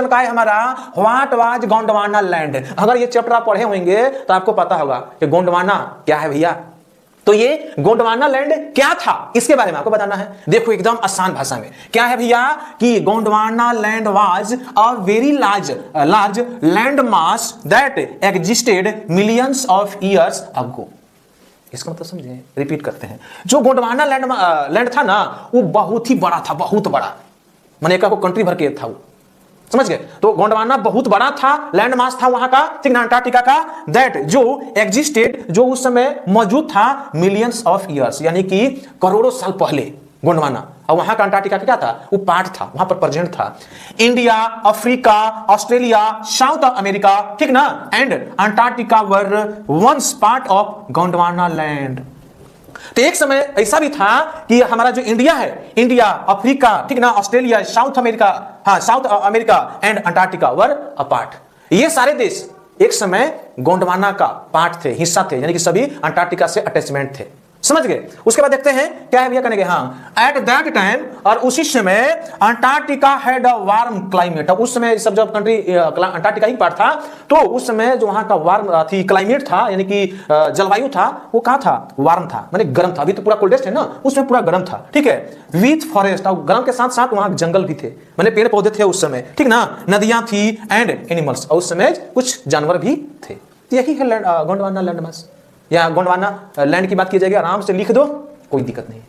Question का है हमारा, व्हाट वाज गोंडवाना लैंड। अगर ये चैप्टर आप पढ़े होंगे तो आपको पता होगा कि गोंडवाना क्या है भैया। तो ये गोंडवाना लैंड क्या था इसके बारे में आपको बताना है। देखो एकदम आसान भाषा में क्या है भैया कि Gondwana land was a very large land mass that existed millions of years ago. इसका मतलब समझे, रिपीट करते हैं। जो गोंडवाना लैंड था ना वो बहुत ही बड़ा था, बहुत बड़ा, माने एक कंट्री भर के था वो, समझ गए। तो गोंडवाना बहुत बड़ा था, लैंड मास था वहां का, ठीक ना, अंटार्कटिका का, दैट जो एग्जिस्टेड, जो उस समय मौजूद था, मिलियंस ऑफ ईयर्स, यानी कि करोड़ों साल पहले गोंडवाना। और वहां का अंटार्कटिका क्या था, वो पार्ट था, वहां पर प्रेजेंट था। India, Africa, Australia, South America, ठीक ना, and Antarctica were once part of Gondwana land. तो एक समय ऐसा भी था कि हमारा जो इंडिया है, इंडिया, अफ्रीका, ठीक ना, Australia, South America and Antarctica were a part. ये सारे देश एक समय गोंडवाना का पार्ट थे, हिस्सा थे, यानी कि सभी अंटार्कटिका से अटैचमेंट थे, समझ गए। उसके बाद देखते हैं क्या है भैया, कहेंगे हाँ, एट दैट टाइम, और उसी समय Antarctica had a warm climate. उस समय सब जब कंट्री अंटार्कटिका ही पार्ट था, तो उस समय जो वहां का वार्म थी क्लाइमेट था, यानी कि जलवायु था, वो कहा था, वार्म था, माने गर्म था। अभी तो पूरा कोल्डेस्ट है ना, उसमें पूरा गर्म था, ठीक है। विथ फॉरेस्ट, और गर्म के साथ साथ वहां जंगल भी थे, माने पेड़ पौधे थे उस समय, ठीक ना, नदियां थी एंड एनिमल्स, और उस समय कुछ जानवर भी थे। यही है गोंडवाना लैंड मास या गोंडवाना लैंड की बात की जाएगी। आराम से लिख दो, कोई दिक्कत नहीं।